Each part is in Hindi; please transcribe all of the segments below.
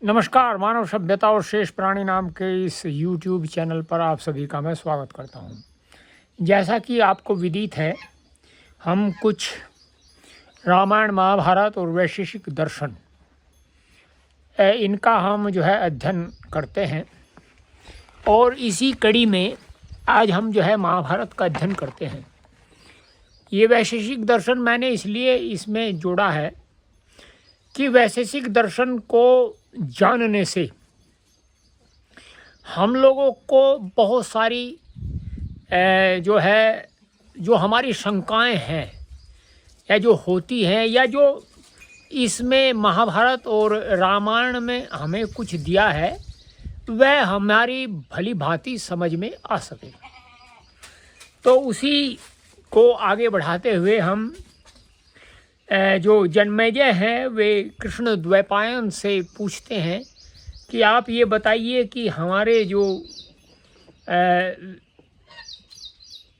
नमस्कार। मानव सभ्यता और शेष प्राणी नाम के इस YouTube चैनल पर आप सभी का मैं स्वागत करता हूं। जैसा कि आपको विदित है, हम कुछ रामायण महाभारत और वैशेषिक दर्शन इनका हम अध्ययन करते हैं। और इसी कड़ी में आज हम महाभारत का अध्ययन करते हैं। ये वैशेषिक दर्शन मैंने इसलिए इसमें जोड़ा है कि वैशेषिक दर्शन को जानने से हम लोगों को बहुत सारी जो हमारी शंकाएं हैं या जो होती हैं या जो इसमें महाभारत और रामायण में हमें कुछ दिया है वह हमारी भली भांति समझ में आ सके। तो उसी को आगे बढ़ाते हुए हम जो जन्मेजय हैं वे कृष्ण द्वैपायन से पूछते हैं कि आप ये बताइए कि हमारे जो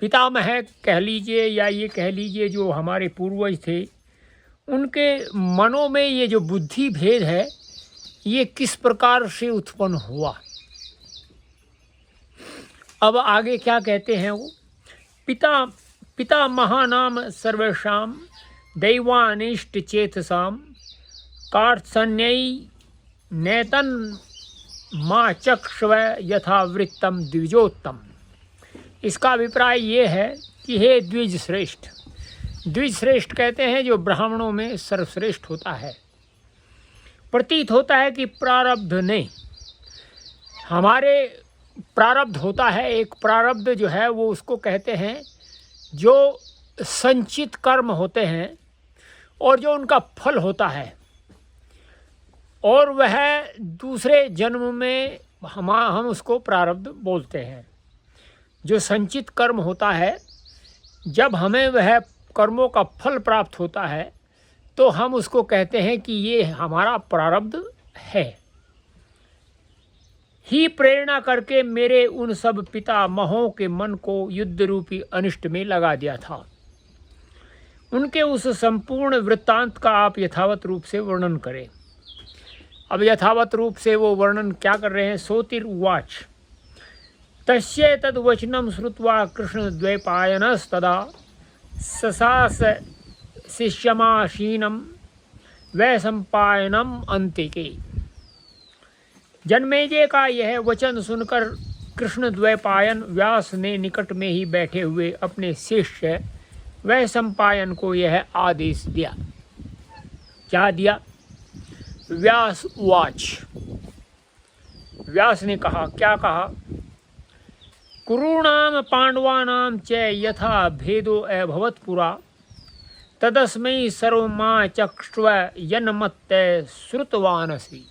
पितामह कह लीजिए या ये कह लीजिए जो हमारे पूर्वज थे, उनके मनों में ये जो बुद्धि भेद है ये किस प्रकार से उत्पन्न हुआ। अब आगे क्या कहते हैं वो, पिता महानाम सर्वेषाम दैवानिष्ट चेतसाम कार्त्सन्यै नेतन माँ चक्षव यथावृत्तम द्विजोत्तम। इसका अभिप्राय ये है कि हे द्विज श्रेष्ठ, द्विज श्रेष्ठ कहते हैं जो ब्राह्मणों में सर्वश्रेष्ठ होता है। प्रतीत होता है कि प्रारब्ध ने हमारे प्रारब्ध होता है, एक प्रारब्ध जो है वो उसको कहते हैं जो संचित कर्म होते हैं और जो उनका फल होता है, और वह दूसरे जन्म में हम उसको प्रारब्ध बोलते हैं। जो संचित कर्म होता है, जब हमें वह कर्मों का फल प्राप्त होता है तो हम उसको कहते हैं कि ये हमारा प्रारब्ध है। ही प्रेरणा करके मेरे उन सब पितामहों के मन को युद्ध रूपी अनिष्ट में लगा दिया था। उनके उस संपूर्ण वृत्तांत का आप यथावत रूप से वर्णन करें। अब यथावत रूप से वो वर्णन क्या कर रहे हैं। सोतिर्वाच तस्य तद्वचनम श्रुत्वा कृष्ण द्वैपायनस्तदा ससास शिष्यमाशीनम वैशंपायनम अन्तिके। जन्मेजय का यह वचन सुनकर कृष्ण द्वैपायन व्यास ने निकट में ही बैठे हुए अपने शिष्य वैशंपायन को यह आदेश दिया। क्या दिया। व्यास उवाच, व्यास ने कहा, क्या कहा। कुरूणाम पांडवानाम च यथा भेदो अभवत् पुरा तदस्मै सर्वमा चक्ष्व यन्मत्ते श्रुतवानसि।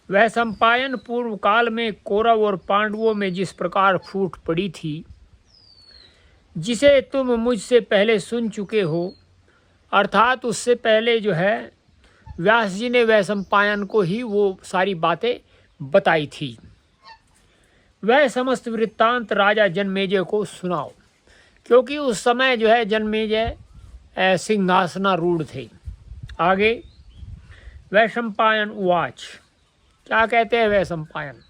वैशंपायन पूर्व काल में कौरव और पांडवों में जिस प्रकार फूट पड़ी थी, जिसे तुम मुझसे पहले सुन चुके हो, अर्थात उससे पहले व्यास जी ने वैशंपायन को ही वो सारी बातें बताई थी। वह समस्त वृत्तांत राजा जन्मेजय को सुनाओ, क्योंकि उस समय जन्मेजय सिंहासनारूढ़ थे। आगे वैशंपायन उवाच, क्या कहते हैं वैशंपायन।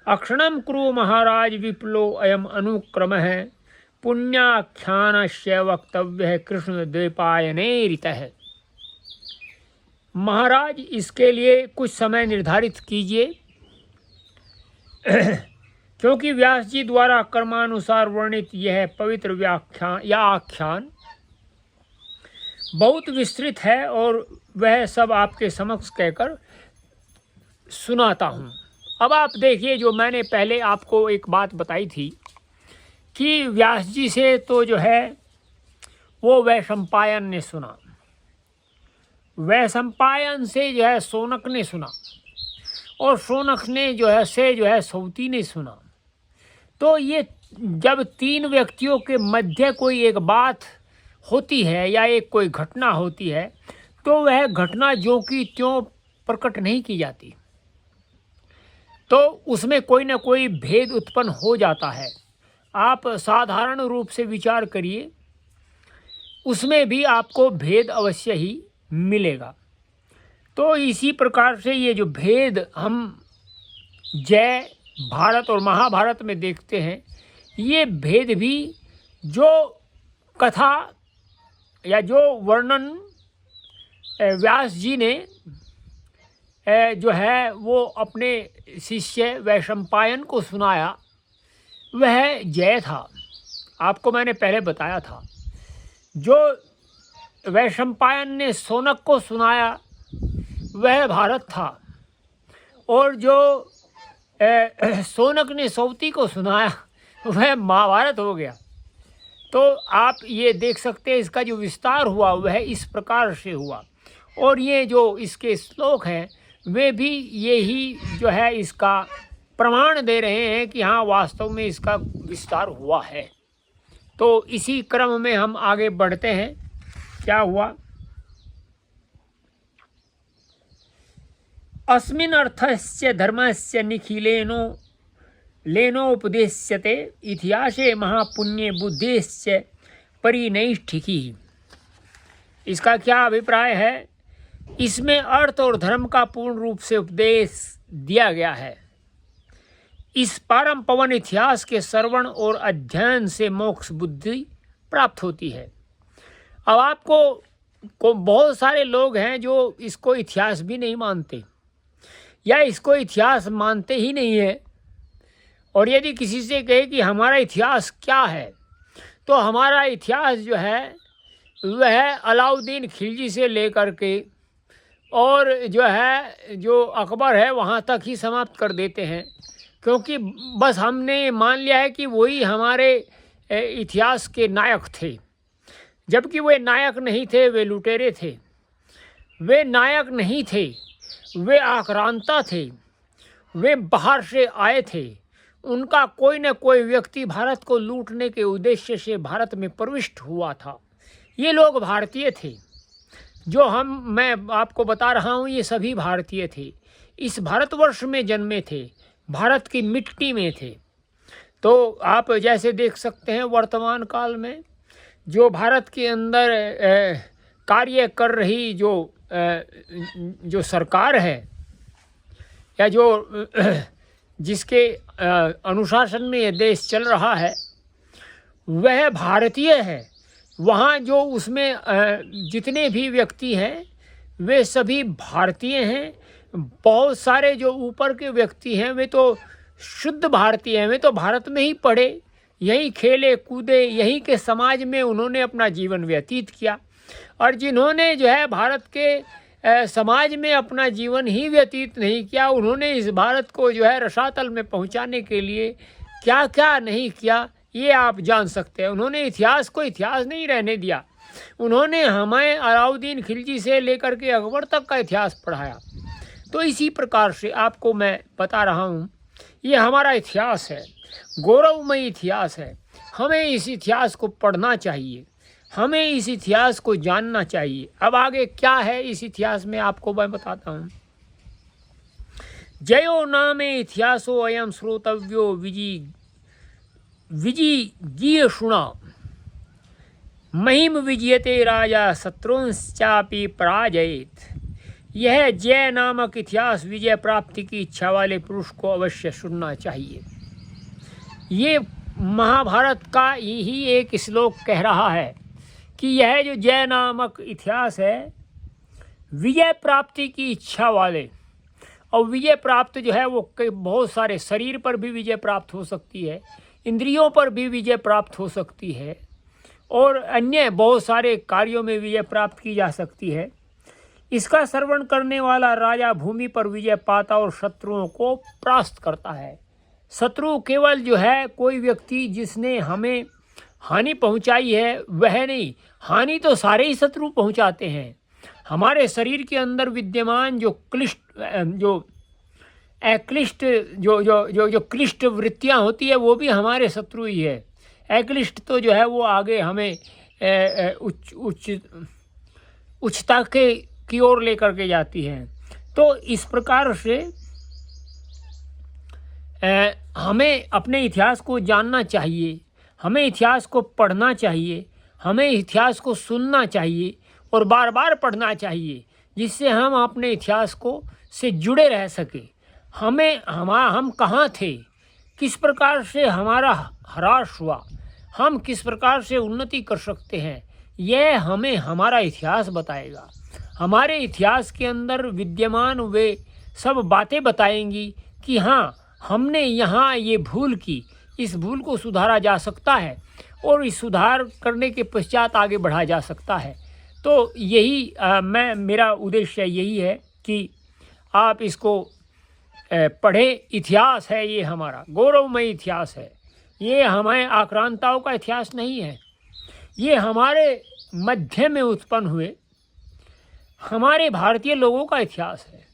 अक्षणम कुरु महाराज विप्लो अयम अनुक्रम है पुण्याख्यानस्य वक्तव्य कृष्ण द्वैपायनेरितः। महाराज इसके लिए कुछ समय निर्धारित कीजिए, क्योंकि व्यास जी द्वारा कर्मानुसार वर्णित यह पवित्र व्याख्यान या आख्यान बहुत विस्तृत है और वह सब आपके समक्ष कहकर सुनाता हूँ। अब आप देखिए, जो मैंने पहले आपको एक बात बताई थी कि व्यास जी से तो वो वैशंपायन ने सुना, वैशंपायन से सोनक ने सुना, और सोनक ने से सौती ने सुना। तो ये जब तीन व्यक्तियों के मध्य कोई एक बात होती है या एक कोई घटना होती है तो वह घटना जो कि त्यों प्रकट नहीं की जाती, तो उसमें कोई ना कोई भेद उत्पन्न हो जाता है। आप साधारण रूप से विचार करिए, उसमें भी आपको भेद अवश्य ही मिलेगा। तो इसी प्रकार से ये जो भेद हम जय भारत और महाभारत में देखते हैं, ये भेद भी जो कथा या जो वर्णन व्यास जी ने जो है वो अपने शिष्य वैशंपायन को सुनाया, वह जय था। आपको मैंने पहले बताया था, जो वैशंपायन ने शौनक को सुनाया वह भारत था, और जो शौनक ने सौती को सुनाया वह महाभारत हो गया। तो आप ये देख सकते हैं इसका जो विस्तार हुआ वह इस प्रकार से हुआ, और ये जो इसके श्लोक हैं वे भी यही जो है इसका प्रमाण दे रहे हैं कि हाँ वास्तव में इसका विस्तार हुआ है। तो इसी क्रम में हम आगे बढ़ते हैं। क्या हुआ? अस्मिन् अर्थस्य धर्मस्य निखिलेनो लेनोपदेश्यते इतिहासे महापुण्ये बुद्धेश्च परिनैष्ठिकी। इसका क्या अभिप्राय है? इसमें अर्थ और धर्म का पूर्ण रूप से उपदेश दिया गया है। इस परम पवन इतिहास के श्रवण और अध्ययन से मोक्ष बुद्धि प्राप्त होती है। अब आपको बहुत सारे लोग हैं जो इसको इतिहास भी नहीं मानते या इसको इतिहास मानते ही नहीं है, और यदि किसी से कहे कि हमारा इतिहास क्या है, तो हमारा इतिहास जो है वह अलाउद्दीन खिलजी से लेकर के और जो है जो अकबर है वहाँ तक ही समाप्त कर देते हैं, क्योंकि बस हमने मान लिया है कि वही हमारे इतिहास के नायक थे, जबकि वे नायक नहीं थे, वे लुटेरे थे। वे नायक नहीं थे, वे आक्रांता थे, वे बाहर से आए थे। उनका कोई न कोई व्यक्ति भारत को लूटने के उद्देश्य से भारत में प्रविष्ट हुआ था। ये लोग भारतीय थे, जो मैं आपको बता रहा हूँ, ये सभी भारतीय थे, इस भारतवर्ष में जन्मे थे, भारत की मिट्टी में थे। तो आप जैसे देख सकते हैं वर्तमान काल में जो भारत के अंदर कार्य कर रही जो सरकार है या जो जिसके अनुशासन में ये देश चल रहा है वह भारतीय है। वहाँ जो उसमें जितने भी व्यक्ति हैं वे सभी भारतीय हैं। बहुत सारे जो ऊपर के व्यक्ति हैं वे तो शुद्ध भारतीय हैं, वे तो भारत में ही पढ़े, यहीं खेले कूदे, यहीं के समाज में उन्होंने अपना जीवन व्यतीत किया। और जिन्होंने जो है भारत के समाज में अपना जीवन ही व्यतीत नहीं किया, उन्होंने इस भारत को जो है रसातल में पहुंचाने के लिए क्या क्या नहीं किया ये आप जान सकते हैं। उन्होंने इतिहास को इतिहास नहीं रहने दिया, उन्होंने हमें अलाउद्दीन खिलजी से लेकर के अकबर तक का इतिहास पढ़ाया। तो इसी प्रकार से आपको मैं बता रहा हूँ, ये हमारा इतिहास है, गौरवमय इतिहास है। हमें इस इतिहास को पढ़ना चाहिए, हमें इस इतिहास को जानना चाहिए। अब आगे क्या है इस इतिहास में आपको मैं बताता हूँ। जयो नामे इतिहासो अयम श्रोतव्यो विजिगीषुणा महिम विजयते राजा शत्रुंश्चापि पराजयेत। यह जय नामक इतिहास विजय प्राप्ति की इच्छा वाले पुरुष को अवश्य सुनना चाहिए। ये महाभारत का यही एक श्लोक कह रहा है कि यह जो जय नामक इतिहास है विजय प्राप्ति की इच्छा वाले, और विजय प्राप्त जो है वो बहुत सारे, शरीर पर भी विजय प्राप्त हो सकती है, इंद्रियों पर भी विजय प्राप्त हो सकती है, और अन्य बहुत सारे कार्यों में विजय प्राप्त की जा सकती है। इसका श्रवण करने वाला राजा भूमि पर विजय पाता और शत्रुओं को परास्त करता है। शत्रु केवल जो है कोई व्यक्ति जिसने हमें हानि पहुंचाई है वह नहीं, हानि तो सारे ही शत्रु पहुंचाते हैं। हमारे शरीर के अंदर विद्यमान जो क्लिष्ट वृत्तियां होती है वो भी हमारे शत्रु ही है। अक्लिष्ट तो जो है वो आगे हमें उच्चता की ओर लेकर के जाती हैं। तो इस प्रकार से हमें अपने इतिहास को जानना चाहिए, हमें इतिहास को पढ़ना चाहिए, हमें इतिहास को सुनना चाहिए और बार बार पढ़ना चाहिए। जिससे हम अपने इतिहास को से जुड़े रह सके। हम कहाँ थे, किस प्रकार से हमारा ह्रास हुआ, हम किस प्रकार से उन्नति कर सकते हैं, यह हमें हमारा इतिहास बताएगा। हमारे इतिहास के अंदर विद्यमान वे सब बातें बताएंगी कि हाँ, हमने यहाँ ये भूल की, इस भूल को सुधारा जा सकता है और इस सुधार करने के पश्चात आगे बढ़ा जा सकता है। तो यही मेरा उद्देश्य यही है कि आप इसको पढ़ें। इतिहास है ये, हमारा गौरवमय इतिहास है ये, हमें आक्रांताओं का इतिहास नहीं है। ये हमारे मध्य में उत्पन्न हुए हमारे भारतीय लोगों का इतिहास है।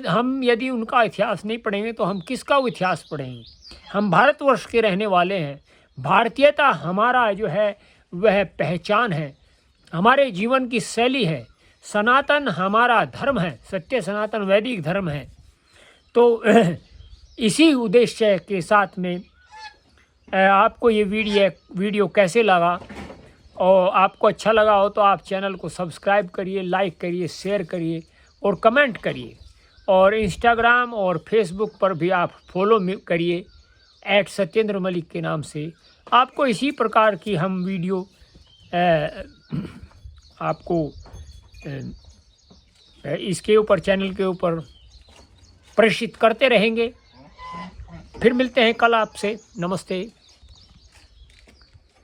हम यदि उनका इतिहास नहीं पढ़ेंगे तो हम किसका इतिहास पढ़ेंगे। हम भारतवर्ष के रहने वाले हैं। भारतीयता हमारा जो है वह पहचान है, हमारे जीवन की शैली है। सनातन हमारा धर्म है, सत्य सनातन वैदिक धर्म है। तो इसी उद्देश्य के साथ में आपको ये वीडियो कैसे लगा, और आपको अच्छा लगा हो तो आप चैनल को सब्सक्राइब करिए, लाइक करिए, शेयर करिए और कमेंट करिए। और इंस्टाग्राम और फेसबुक पर भी आप फॉलो करिए @सत्येंद्र मलिक के नाम से। आपको इसी प्रकार की हम वीडियो आपको इसके ऊपर, चैनल के ऊपर प्रेषित करते रहेंगे। फिर मिलते हैं कल आपसे। नमस्ते।